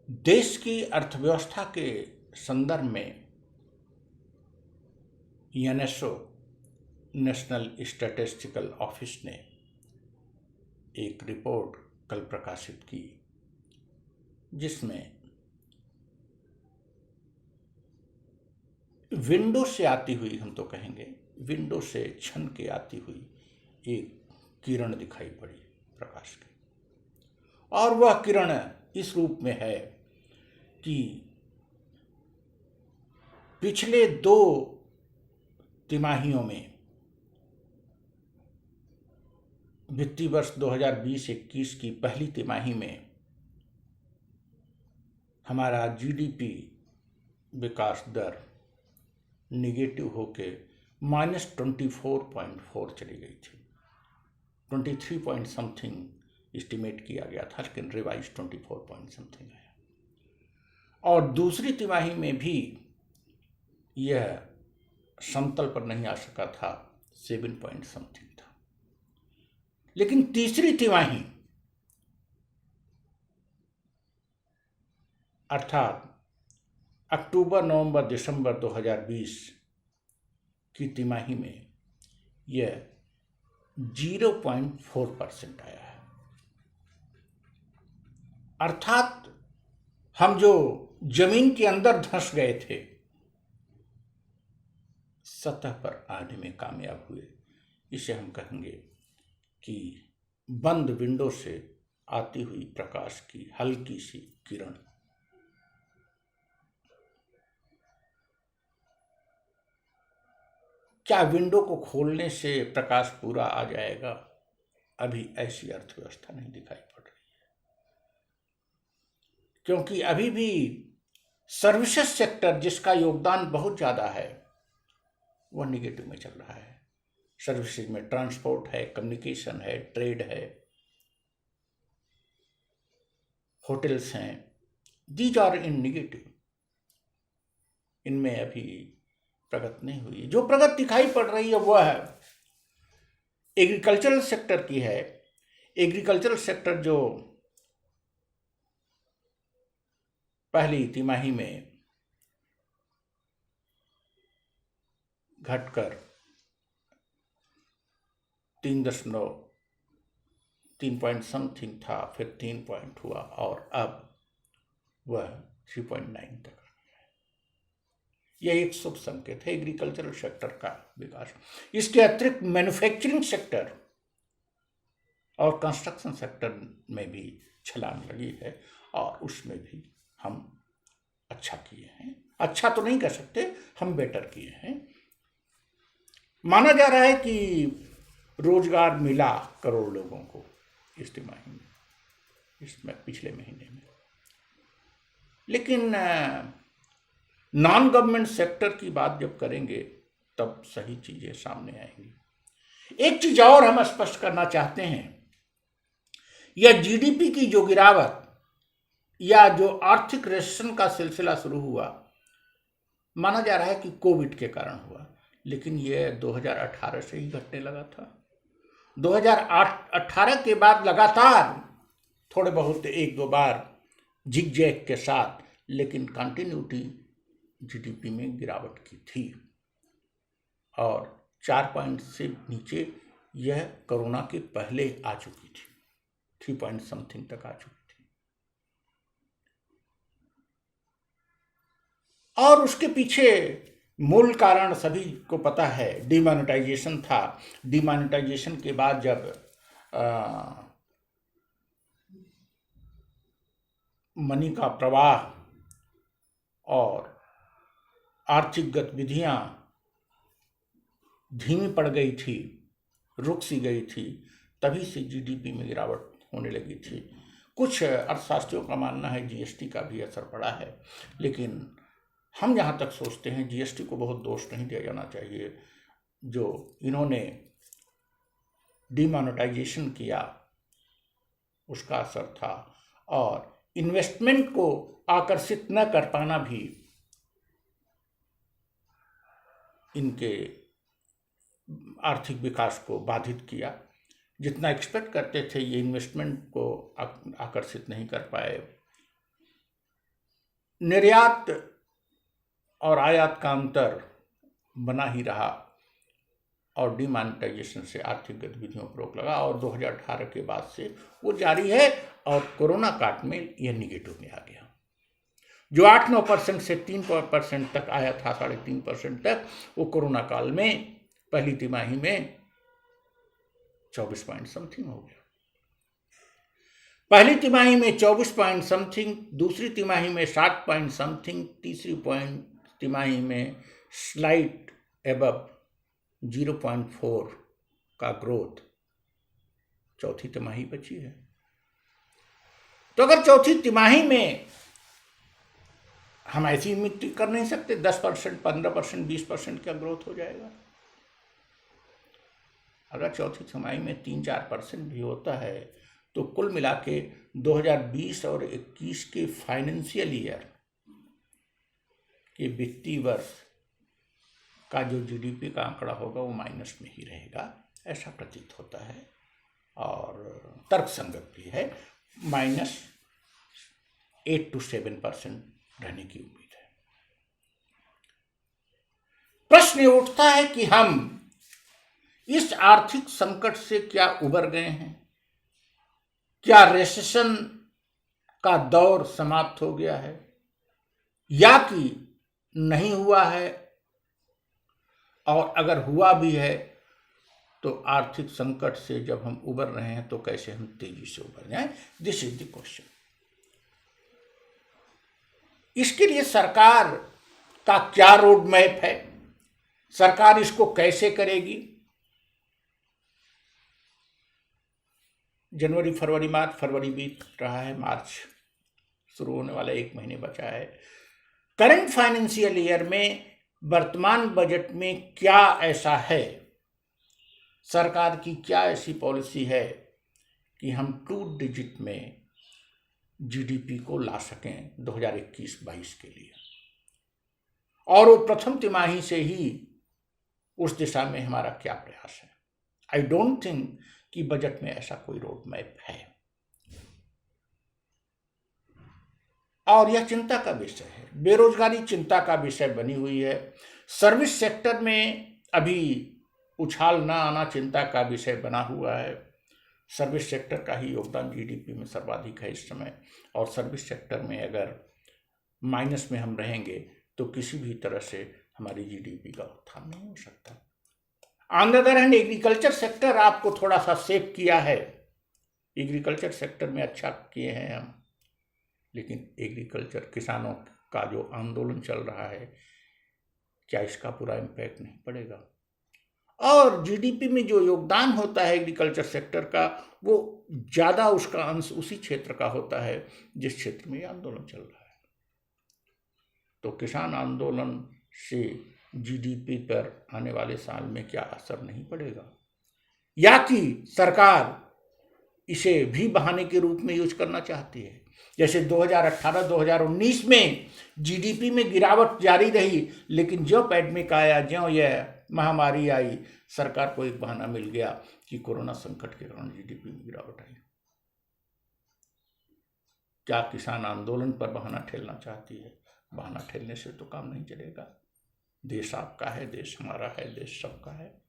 देश की अर्थव्यवस्था के संदर्भ में एनएसओ नेशनल स्टैटिस्टिकल ऑफिस ने एक रिपोर्ट कल प्रकाशित की, जिसमें विंडो से आती हुई, हम तो कहेंगे विंडो से छन के आती हुई एक किरण दिखाई पड़ी प्रकाश की। और वह किरण इस रूप में है कि पिछले 2 तिमाहियों में, वित्तीय वर्ष 2020-21 की पहली तिमाही में हमारा जीडीपी विकास दर निगेटिव होके -24.4 चली गई थी। 23 पॉइंट समथिंग एस्टिमेट किया गया था, लेकिन रिवाइज 24 पॉइंट समथिंग है। और दूसरी तिमाही में भी यह समतल पर नहीं आ सका था, 7 पॉइंट समथिंग था। लेकिन तीसरी तिमाही अर्थात अक्टूबर, नवंबर, दिसंबर 2020 की तिमाही में यह 0.4% आया है। अर्थात हम जो जमीन के अंदर धंस गए थे, सतह पर आने में कामयाब हुए। इसे हम कहेंगे कि बंद विंडो से आती हुई प्रकाश की हल्की सी किरण। क्या विंडो को खोलने से प्रकाश पूरा आ जाएगा? अभी ऐसी अर्थव्यवस्था नहीं दिखाई पड़ रही है, क्योंकि अभी भी सर्विसेज सेक्टर, जिसका योगदान बहुत ज्यादा है, वह निगेटिव में चल रहा है। सर्विसेज में ट्रांसपोर्ट है, कम्युनिकेशन है, ट्रेड है, होटल्स हैं, दीज आर इन निगेटिव। इनमें अभी प्रगति नहीं हुई। जो प्रगति दिखाई पड़ रही है वह है एग्रीकल्चरल सेक्टर की है। एग्रीकल्चरल सेक्टर जो पहली तिमाही में घटकर 3 पॉइंट समथिंग था, फिर 3 पॉइंट हुआ और अब वह 3.9 तक। यह एक शुभ संकेत है एग्रीकल्चरल सेक्टर का विकास। इसके अतिरिक्त मैन्युफैक्चरिंग सेक्टर और कंस्ट्रक्शन सेक्टर में भी छलांग लगी है और उसमें भी हम अच्छा किए हैं। अच्छा तो नहीं कह सकते, हम बेटर किए हैं। माना जा रहा है कि रोजगार मिला करोड़ लोगों को इस तिमाही में, इसमें पिछले महीने में। लेकिन नॉन गवर्नमेंट सेक्टर की बात जब करेंगे तब सही चीजें सामने आएंगी। एक चीज और हम स्पष्ट करना चाहते हैं, यह जीडीपी की जो गिरावट या जो आर्थिक रेसेशन का सिलसिला शुरू हुआ, माना जा रहा है कि कोविड के कारण हुआ, लेकिन यह 2018 से ही घटने लगा था। 2018 के बाद लगातार थोड़े बहुत 1-2 बार जिगजैग के साथ, लेकिन कंटिन्यूटी जीडीपी में गिरावट की थी और 4 पॉइंट से नीचे यह कोरोना के पहले आ चुकी थी, 3 पॉइंट समथिंग तक आ चुकी थी। और उसके पीछे मूल कारण सभी को पता है, डिमोनेटाइजेशन था। डिमोनेटाइजेशन के बाद जब मनी का प्रवाह और आर्थिक गतिविधियां धीमी पड़ गई थी, रुक सी गई थी, तभी से जीडीपी में गिरावट होने लगी थी। कुछ अर्थशास्त्रियों का मानना है जीएसटी का भी असर पड़ा है, लेकिन हम जहाँ तक सोचते हैं जीएसटी को बहुत दोष नहीं दिया जाना चाहिए। जो इन्होंने डिमोनेटाइजेशन किया उसका असर था, और इन्वेस्टमेंट को आकर्षित न कर पाना भी इनके आर्थिक विकास को बाधित किया। जितना एक्सपेक्ट करते थे ये इन्वेस्टमेंट को आकर्षित नहीं कर पाए। निर्यात और आयात का अंतर बना ही रहा और डिमॉनेटाइजेशन से आर्थिक गतिविधियों पर रोक लगा और 2018 के बाद से वो जारी है और कोरोना काल में यह निगेटिव में आ गया। जो 8-9% से 3% तक आया था, 3.5% तक, वो कोरोना काल में पहली तिमाही में 24 पॉइंट समथिंग हो गया। पहली तिमाही में 24 पॉइंट समथिंग, दूसरी तिमाही में 7 पॉइंट समथिंग, तीसरी तिमाही में स्लाइट एबव 0.4 का ग्रोथ, चौथी तिमाही बची है। तो अगर चौथी तिमाही में हम ऐसी उम्मीद कर नहीं सकते 10%, 15%, 20% का ग्रोथ हो जाएगा। अगर चौथी तिमाही में 3-4% भी होता है तो कुल मिला के 2020 और 21 के फाइनेंशियल ईयर के वित्तीय वर्ष का जो जीडीपी का आंकड़ा होगा वो माइनस में ही रहेगा, ऐसा प्रतीत होता है और तर्कसंगत भी है। -8 to 7% रहने की उम्मीद है। प्रश्न उठता है कि हम इस आर्थिक संकट से क्या उबर गए हैं? क्या रिसेशन का दौर समाप्त हो गया है या कि नहीं हुआ है? और अगर हुआ भी है तो आर्थिक संकट से जब हम उबर रहे हैं तो कैसे हम तेजी से उबर जाएं? This is the question. इसके लिए सरकार का क्या रोड मैप है? सरकार इसको कैसे करेगी? जनवरी, फरवरी, मार्च, फरवरी बीत रहा है, मार्च शुरू होने वाला, 1 महीने बचा है। करंट फाइनेंशियल ईयर में वर्तमान बजट में क्या ऐसा है, सरकार की क्या ऐसी पॉलिसी है कि हम 2 डिजिट में जीडीपी को ला सकें 2021-22 के लिए? और वो प्रथम तिमाही से ही उस दिशा में हमारा क्या प्रयास है? आई डोंट थिंक कि बजट में ऐसा कोई रोड मैप है और यह चिंता का विषय है। बेरोजगारी चिंता का विषय बनी हुई है। सर्विस सेक्टर में अभी उछाल ना आना चिंता का विषय बना हुआ है। सर्विस सेक्टर का ही योगदान जीडीपी में सर्वाधिक है इस समय और सर्विस सेक्टर में अगर माइनस में हम रहेंगे तो किसी भी तरह से हमारी जीडीपी का उत्थान नहीं हो सकता। On the other hand agriculture sector आपको थोड़ा सा सेव किया है। एग्रीकल्चर सेक्टर में अच्छा किए हैं हम, लेकिन एग्रीकल्चर किसानों का जो आंदोलन चल रहा है, क्या इसका पूरा इम्पैक्ट नहीं पड़ेगा? और जीडीपी में जो योगदान होता है एग्रीकल्चर सेक्टर का, वो ज़्यादा उसका अंश उसी क्षेत्र का होता है जिस क्षेत्र में ये आंदोलन चल रहा है। तो किसान आंदोलन से जीडीपी पर आने वाले साल में क्या असर नहीं पड़ेगा, या कि सरकार इसे भी बहाने के रूप में यूज करना चाहती है? जैसे 2018-2019 में जीडीपी में गिरावट जारी रही, लेकिन जो पैंडेमिक आया, जो यह महामारी आई, सरकार को एक बहाना मिल गया कि कोरोना संकट के कारण जीडीपी में गिरावट आई। क्या किसान आंदोलन पर बहाना ठेलना चाहती है? बहाना ठेलने से तो काम नहीं चलेगा। देश आपका है, देश हमारा है, देश सबका है।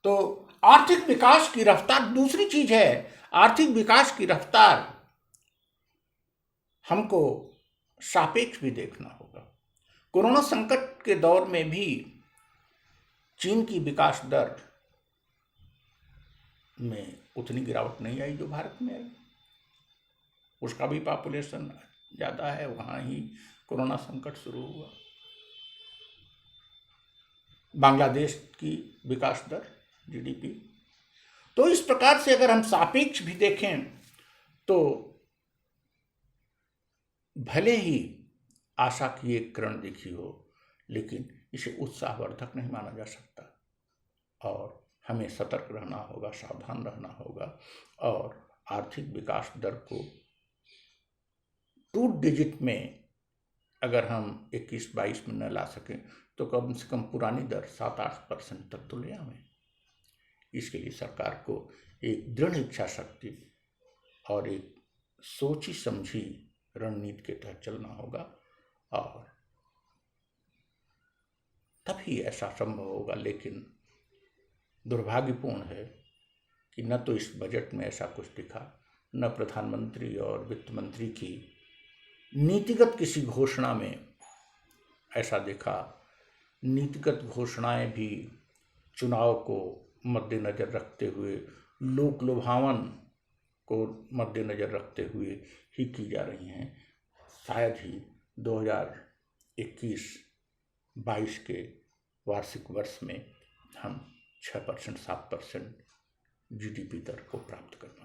तो आर्थिक विकास की रफ्तार दूसरी चीज है। आर्थिक विकास की रफ्तार हमको सापेक्ष भी देखना होगा। कोरोना संकट के दौर में भी चीन की विकास दर में उतनी गिरावट नहीं आई जो भारत में आई। उसका भी पॉपुलेशन ज़्यादा है, वहाँ ही कोरोना संकट शुरू हुआ। बांग्लादेश की विकास दर, जीडीपी। तो इस प्रकार से अगर हम सापेक्ष भी देखें तो भले ही आशा की एक किरण दिखी हो, लेकिन इसे उत्साहवर्धक नहीं माना जा सकता और हमें सतर्क रहना होगा, सावधान रहना होगा और आर्थिक विकास दर को 2 डिजिट में अगर हम 21-22 में न ला सकें तो कम से कम पुरानी दर 7-8% तक तो ले आवें। इसके लिए सरकार को एक दृढ़ इच्छा शक्ति और एक सोची समझी रणनीति के तहत चलना होगा और तभी ऐसा संभव होगा। लेकिन दुर्भाग्यपूर्ण है कि न तो इस बजट में ऐसा कुछ दिखा, न प्रधानमंत्री और वित्त मंत्री की नीतिगत किसी घोषणा में ऐसा दिखा। नीतिगत घोषणाएं भी चुनाव को मद्देनज़र रखते हुए, लोक लुभावन को मद्देनज़र रखते हुए ही की जा रही हैं। शायद ही 2021-22 के वार्षिक वर्ष में हम 6% 7% GDP दर को प्राप्त कर पाएंगे।